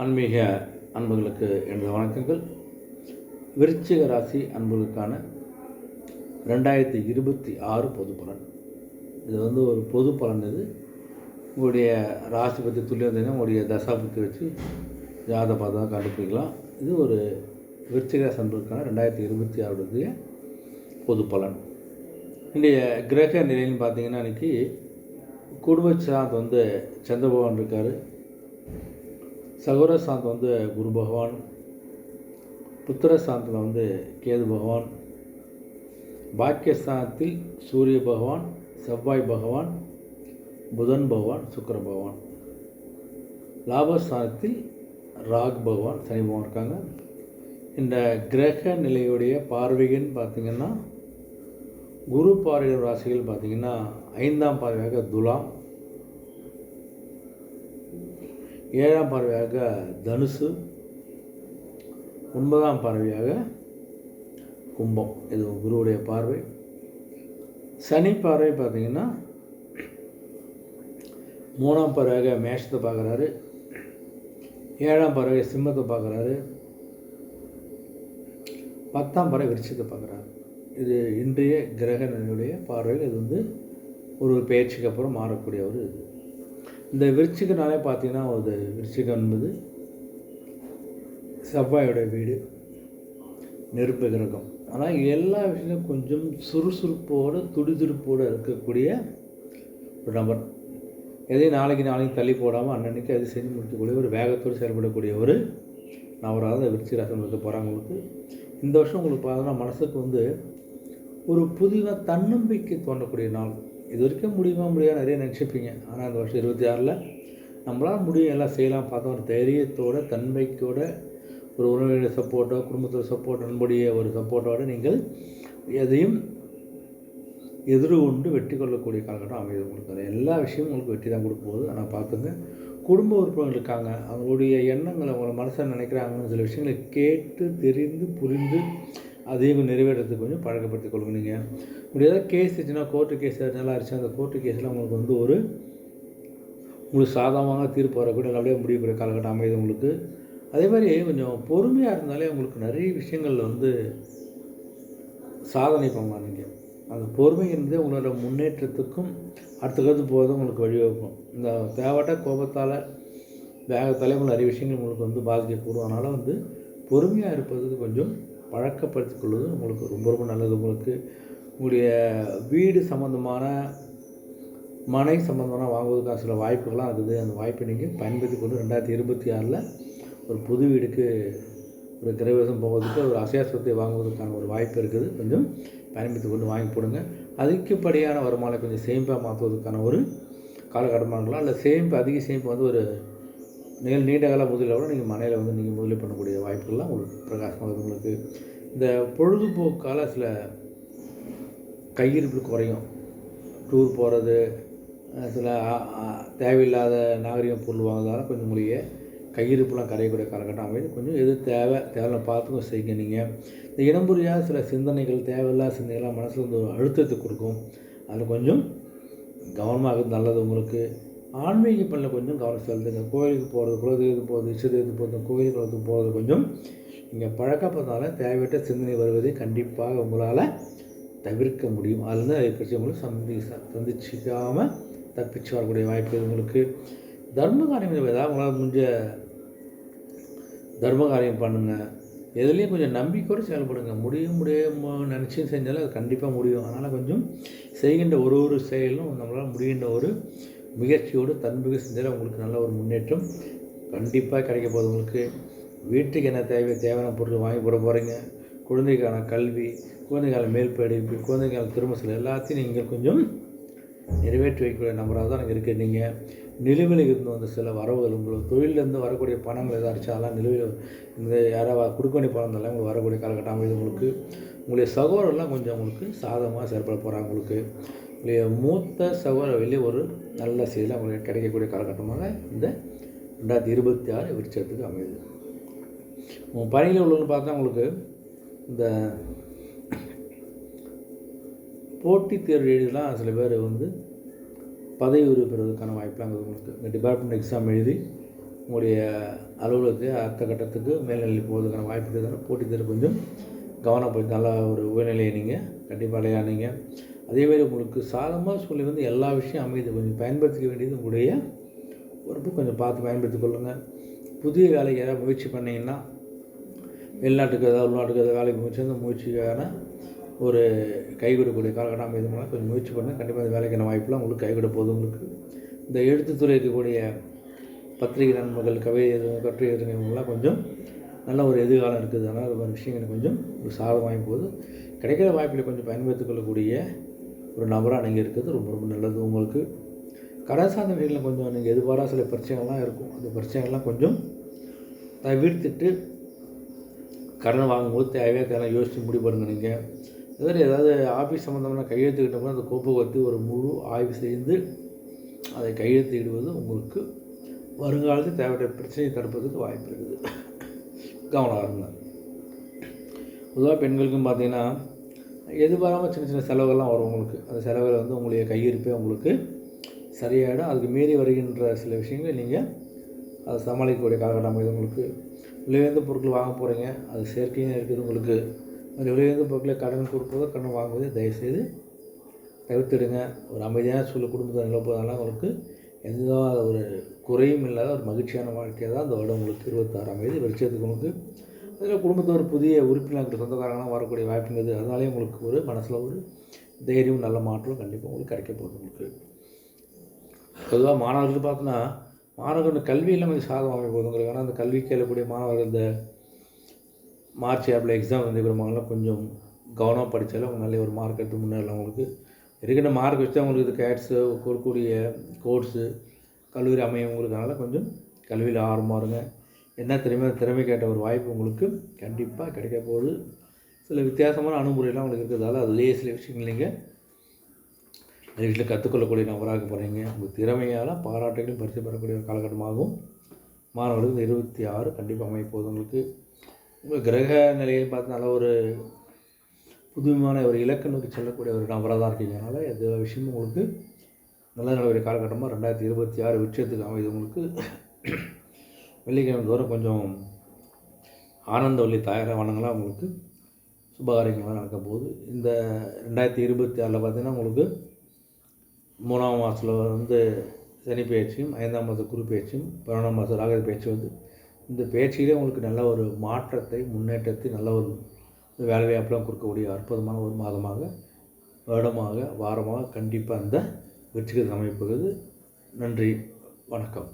ஆன்மீக அன்புகளுக்கு எனது வணக்கங்கள். விருச்சிக ராசி அன்புகளுக்கான 2026 பொது பலன். இது ஒரு பொது பலன். இது உங்களுடைய ராசி பற்றி துல்லியம் உங்களுடைய தசா பற்றி வச்சு ஜாத பார்த்தா கண்டுபிடிக்கலாம். இது ஒரு விருச்சிக ராசி அன்புகளுக்கான 2026 பொது பலன். இன்றைய கிரக நிலைன்னு பார்த்தீங்கன்னா, இன்றைக்கி குடும்பச்சாந்த் சந்திர பகவான் இருக்கார். சகோதரசாந்த் குரு பகவான். புத்திரசாந்தில் கேது பகவான். பாக்கியஸ்தானத்தில் சூரிய பகவான், செவ்வாய் பகவான், புதன் பகவான், சுக்கிர பகவான். லாபஸ்தானத்தில் ராகு பகவான், சனி பகவான் இருக்காங்க. இந்த கிரக நிலையுடைய பார்வைன்னு பார்த்திங்கன்னா, குரு பார்வை ராசிகள் பார்த்திங்கன்னா 5ஆம் பார்வையாக துலாம், 7ஆம் பார்வையாக தனுசு, 9ஆம் பார்வையாக கும்பம். இது குருவுடைய பார்வை. சனி பார்வை பார்த்திங்கன்னா 3ஆம் பார்வையாக மேஷத்தை பார்க்குறாரு, 7ஆம் பார்வையாக சிம்மத்தை பார்க்குறாரு, 10ஆம் பார்வை விருச்சிகத்தை பார்க்குறாரு. இது இன்றைய கிரக நிலையுடைய பார்வையில். இது ஒரு பயிற்சிக்கு அப்புறம் மாறக்கூடிய ஒரு இது. இந்த விருச்சிகனாலே பார்த்தீங்கன்னா, விருச்சிகம் என்பது செவ்வாயோட வீடு, நெருப்பு கிரகம். ஆனால் எல்லா விஷயங்களும் கொஞ்சம் சுறுசுறுப்போடு துடிதுடிப்போடு இருக்கக்கூடிய ஒரு நபர். எதையும் நாளைக்கு தள்ளி போடாமல் அன்னன்னைக்கு அதை செஞ்சு முடிக்கக்கூடிய ஒரு வேகத்தோடு செயல்படக்கூடிய ஒரு நபராக தான் விருச்சிக ராசி இருக்க போகிறாங்களுக்கு. இந்த வருஷம் உங்களுக்கு பார்த்தோன்னா மனசுக்கு ஒரு புதிதாக தன்னம்பிக்கை தோன்றக்கூடிய நாள். இது வரைக்கும் முடியாது நிறைய நினச்சிப்பீங்க. ஆனால் இந்த வருஷம் 26 நம்மளால் முடியும், எல்லாம் செய்யலாம் பார்த்தா ஒரு தைரியத்தோட தன்மைக்கோட ஒரு உறவினருடைய சப்போர்ட்டோ, குடும்பத்தோட சப்போர்ட், நண்புடைய ஒரு சப்போர்ட்டோடு நீங்கள் எதையும் எதிர்கொண்டு வெற்றி கொள்ளக்கூடிய காலகட்டம் அமைது. உங்களுக்கு எல்லா விஷயமும் உங்களுக்கு வெற்றி தான் கொடுக்க போகுது. ஆனால் பார்த்துங்க, குடும்ப உறுப்பினர்கள் இருக்காங்க, அவங்களுடைய எண்ணங்களை அவங்கள மனசில் நினைக்கிறாங்கன்னு சில விஷயங்களை கேட்டு தெரிந்து புரிந்து அதையும் நிறைவேறதுக்கு கொஞ்சம் பழக்கப்படுத்திக் கொள்ளுங்க. நீங்கள் முடியாத கேஸ் இருந்துச்சுன்னா, கோர்ட்டு கேஸ் நல்லா இருந்துச்சு, அந்த கோர்ட்டு கேஸில் உங்களுக்கு உங்களுக்கு சாதகமாக தீர்ப்பு வரக்கூடிய நல்லபடியாக முடியக்கூடிய காலகட்டம் அமைது உங்களுக்கு. அதே மாதிரி கொஞ்சம் பொறுமையாக இருந்தாலே உங்களுக்கு நிறைய விஷயங்களில் சாதனை பண்ணலாம். நீங்கள் அந்த பொறுமை இருந்து உங்களோட முன்னேற்றத்துக்கும் அடுத்த கருத்து போகிறதும் உங்களுக்கு வழிவகுக்கும். இந்த தேவையான கோபத்தால் வேகத்தாலே உங்களுக்கு நிறைய விஷயங்கள் உங்களுக்கு பாதிக்கக்கூடும். அதனால் பொறுமையாக இருப்பதுக்கு கொஞ்சம் பழக்கப்படுத்திக் கொள்வது உங்களுக்கு ரொம்ப ரொம்ப நல்லது. உங்களுடைய வீடு சம்மந்தமான, மனை சம்மந்தமான வாங்குவதற்கான சில வாய்ப்புகள்லாம் இருக்குது. அந்த வாய்ப்பை நீங்கள் பயன்படுத்தி கொண்டு 2026 ஒரு புது வீடுக்கு ஒரு கிரகவாசம் போவதற்கு, ஒரு அசையாசத்தை வாங்குவதற்கான ஒரு வாய்ப்பு இருக்குது. கொஞ்சம் பயன்படுத்தி கொண்டு வாங்கி போடுங்க. அதிகப்படியான வருமானம் கொஞ்சம் சேமிப்பாக மாற்றுவதற்கான ஒரு காலகட்டமாக இருக்கலாம். இல்லை அதிக சேமிப்பு ஒரு நீண்ட கால முதலில் கூட நீங்கள் மனையில் நீங்கள் முதலீடு பண்ணக்கூடிய வாய்ப்புகள்லாம் உங்களுக்கு பிரகாசமாக உங்களுக்கு. இந்த பொழுதுபோக்கால் சில கையிருப்பு குறையும். டூர் போகிறது, சில தேவையில்லாத நாகரிக பொருள் வாங்குறதால கொஞ்சம் உங்களுடைய கையிருப்புலாம் கரையக்கூடிய காலகட்டம் அமைது. கொஞ்சம் எது தேவையான பார்த்துக்கும் செய்யுங்க. நீங்கள் இந்த இடம்புரியாக சில சிந்தனைகள், தேவையில்லாத சிந்தனைகள்லாம் மனசில் ஒரு அழுத்தத்தை கொடுக்கும். அதில் கொஞ்சம் கவனமாக நல்லது. உங்களுக்கு ஆன்மீக பணியில் கொஞ்சம் கவனம் செலுத்துங்க. கோயிலுக்கு போகிறது, குலதெய்வத்துக்கு போகிறது, இஷ்டதெய்வத்துக்கு போகிறது, கோயில் குளத்துக்கு போகிறது கொஞ்சம் நீங்கள் பழக்கப்பட்டதால தேவையற்ற சிந்தனை வருவதை கண்டிப்பாக உங்களால் தவிர்க்க முடியும். அதுலேருந்து அதை பற்றி உங்களுக்கு சந்திச்சிக்காமல் தப்பிச்சு வரக்கூடிய வாய்ப்பு உங்களுக்கு. தர்ம காரியம் ஏதாவது உங்களால் முடிஞ்ச தர்ம காரியம் பண்ணுங்கள். எதுலேயும் கொஞ்சம் நம்பிக்கையோடு செயல்படுங்க. முடியும் நினச்சி செஞ்சாலும் அது கண்டிப்பாக முடியும். அதனால் கொஞ்சம் செய்கின்ற ஒரு செயலும் நம்மளால் முடிகின்ற ஒரு முயற்சியோடு தன்மிகு செஞ்சால் உங்களுக்கு நல்ல ஒரு முன்னேற்றம் கண்டிப்பாக கிடைக்க போகுது. உங்களுக்கு வீட்டுக்கு என்ன தேவையான பொருள் வாங்கி போட போகிறீங்க. குழந்தைக்கான கல்வி, குழந்தைக்கான மேல் படிப்பு, குழந்தைக்கான திரும்ப சில எல்லாத்தையும் நீங்கள் கொஞ்சம் நிறைவேற்றி வைக்கக்கூடிய நம்பராக தான் எனக்கு இருக்குது. நீங்கள் நிலுவையில் இருந்து சில வரவுகள், உங்களுக்கு தொழிலேருந்து வரக்கூடிய பணங்கள் ஏதாச்சும் அதெல்லாம் நிலுவையில் யாராவது கொடுக்க வேண்டிய பணம் இருந்தாலும் உங்களுக்கு வரக்கூடிய காலகட்டம் அமைது. உங்களுடைய சகோதரர்லாம் கொஞ்சம் உங்களுக்கு சாதகமாக செயல்பட போகிறாங்க. உங்களுக்கு மூத்த சகோதர வெளியே ஒரு நல்ல செய்தியில் உங்களுக்கு கிடைக்கக்கூடிய காலகட்டமாக இந்த 2026 விருச்சிகத்துக்கு அமையுது. உங்கள் பணியில் உள்ளவங்க பார்த்தா உங்களுக்கு இந்த போட்டித் தேர்வு எழுதலாம். சில பேர் பதவி உயர்வு பெறுவதற்கான வாய்ப்புலாம் உங்களுக்கு. இந்த டிபார்ட்மெண்ட் எக்ஸாம் எழுதி உங்களுடைய அலுவலகத்தை அடுத்த கட்டத்துக்கு மேல்நிலை போவதற்கான வாய்ப்பு இருக்குதுன்னா போட்டி தேர்வு கொஞ்சம் கவனம் போய் நல்லா ஒரு உயர்நிலையை நீங்கள் கண்டிப்பாக அடையானீங்க. அதேமாதிரி உங்களுக்கு சாதகமாக சொல்லி வந்து எல்லா விஷயம் அமைது கொஞ்சம் பயன்படுத்திக்க வேண்டியது உங்களுடைய பொறுப்பு. கொஞ்சம் பார்த்து பயன்படுத்தி கொள்ளுங்கள். புதிய வேலைக்கு யாராவது முயற்சி பண்ணிங்கன்னா வெளிநாட்டுக்கு ஏதாவது உள்நாட்டுக்கு ஏதாவது வேலைக்கு முயற்சி அந்த முயற்சிக்கான ஒரு கைவிடக்கூடிய காலகட்டம் அமைதுனா கொஞ்சம் முயற்சி பண்ணால் கண்டிப்பாக அந்த வேலைக்கான வாய்ப்புலாம் உங்களுக்கு கைவிட போகுது. உங்களுக்கு இந்த எழுத்துத்துறை இருக்கக்கூடிய பத்திரிகை நண்பர்கள், கவிதை கட்டுரை எழுதுறவங்களாம் கொஞ்சம் நல்ல ஒரு எதிர்காலம் இருக்குது. அதனால் அது மாதிரி விஷயங்கள் கொஞ்சம் ஒரு சாதகமாகி போகுது. கிடைக்கிற வாய்ப்பில் கொஞ்சம் பயன்படுத்திக் கொள்ளக்கூடிய ஒரு நபராக நீங்கள் இருக்கிறது ரொம்ப ரொம்ப நல்லது. உங்களுக்கு கடன் சார்ந்த விஷயங்களில் கொஞ்சம் நீங்கள் எதிர்பாராத சில பிரச்சனைகள்லாம் இருக்கும். அந்த பிரச்சனைகள்லாம் கொஞ்சம் தவிர்த்துட்டு கடன் வாங்கும்போது தேவையாக யோசித்து முடிவு பண்ணுங்க. நீங்கள் ஏதாவது ஆஃபீஸ் சம்மந்தமான கையெழுத்துக்கிட்டோம்னா அந்த கோப்புக்கு ஒரு முழு ஆய்வு செய்து அதை கையெழுத்திடுவது உங்களுக்கு வருங்காலத்தில் தேவையான பிரச்சனையை தடுப்பதற்கு வாய்ப்பு இருக்குது. கவனம் இருங்க. பொதுவாக பெண்களுக்கும் பார்த்திங்கன்னா எதிர்பாராமல் சின்ன சின்ன செலவுகள்லாம் வரும் உங்களுக்கு. அந்த செலவில் வந்து உங்களுடைய கையிருப்பே உங்களுக்கு சரியாயிடும். அதுக்கு மீறி வருகின்ற சில விஷயங்களை நீங்கள் அதை சமாளிக்கக்கூடிய காலகட்டம் அமைது. உங்களுக்கு விலையுயர்ந்த பொருட்கள் வாங்க போகிறீங்க, அது செயற்கையாக இருக்குது. உங்களுக்கு அந்த விலையுயர்ந்த பொருட்களை கடன் கொடுப்பதோ கடன் வாங்குவதோ தயவுசெய்து தவிர்த்துடுங்க. ஒரு அமைதியான சூழல் குடும்பத்தை நிலப்பதனால உங்களுக்கு எந்த ஒரு குறையும் இல்லாத ஒரு மகிழ்ச்சியான வாழ்க்கையை தான் அந்த வருடம் உங்களுக்கு 26 அமைது. வெளிச்சத்துக்கு உங்களுக்கு அதில் குடும்பத்தில் ஒரு புதிய உறுப்பினர்கள் சொந்தக்காரங்களாம் வரக்கூடிய வாய்ப்புங்கிறது. அதனாலே உங்களுக்கு ஒரு மனசில் ஒரு தைரியம் நல்ல மாற்றம் கண்டிப்பாக உங்களுக்கு கிடைக்க போகுது. உங்களுக்கு பொதுவாக மாணவர்கள் பார்த்தோன்னா மாணவர்கள் கல்வியெல்லாம் கொஞ்சம் சாதகமாக போகுதுங்களுக்கு. ஆனால் அந்த கல்வி கேட்கக்கூடிய மாணவர்கள் இந்த மார்ச் ஏப்ரல் எக்ஸாம் வந்து கொடுப்பாங்கலாம் கொஞ்சம் கவனமாக படித்தாலும் அவங்க நல்ல ஒரு மார்க் எடுத்து முன்னேறலாம். உங்களுக்கு இருக்கிற மார்க் வச்சு அவங்களுக்கு இது கேட்ஸு கொடுக்கக்கூடிய கோர்ஸு கல்லூரி அமையும் உங்களுக்குனால கொஞ்சம் கல்வியில் ஆர்வமாக இருங்க. என்ன திறமை கேட்ட ஒரு வாய்ப்பு உங்களுக்கு கண்டிப்பாக கிடைக்க போகுது. சில வித்தியாசமான அணுகுமுறையெல்லாம் உங்களுக்கு இருக்கிறதால அதுலேயே சில விஷயங்கள் நீங்கள் வீட்டில் கற்றுக்கொள்ளக்கூடிய நபராக போகிறீங்க. உங்கள் திறமையால் பாராட்டுகளையும் பரிசு பெறக்கூடிய ஒரு காலகட்டமாகவும் மாணவர்களுக்கு 26 கண்டிப்பாக அமைய போகுது. உங்களுக்கு உங்கள் கிரக நிலையை பார்த்து நல்ல ஒரு புதுமையான ஒரு இலக்கை நோக்கி செல்லக்கூடிய ஒரு நபராக தான் இருக்கீங்க. அதனால் எந்த விஷயமும் உங்களுக்கு நல்ல நடக்கூடிய காலகட்டமாக 2026 விஷயத்துக்கு அமைது. உங்களுக்கு வெள்ளிக்கிழமை தோறும் கொஞ்சம் ஆனந்தவள்ளி தாயாரை வணங்கலாம். உங்களுக்கு சுபகாரியங்கள்லாம் நடக்க போகுது. இந்த 2026 பார்த்திங்கன்னா உங்களுக்கு 3ஆம் மாதத்தில் வந்து சனி பயிற்சியும் 5ஆம் மாதம் குரு பயிற்சியும் 11ஆம் மாதம் ராகு பயிற்சி வந்து இந்த பயிற்சியிலே உங்களுக்கு நல்ல ஒரு மாற்றத்தை முன்னேற்றத்தை நல்ல ஒரு வேலை வாய்ப்பெலாம் கொடுக்கக்கூடிய அற்புதமான ஒரு மாதமாக வருடமாக வாரமாக கண்டிப்பாக அந்த வெற்றிக்கு அமைப்புகிறது. நன்றி, வணக்கம்.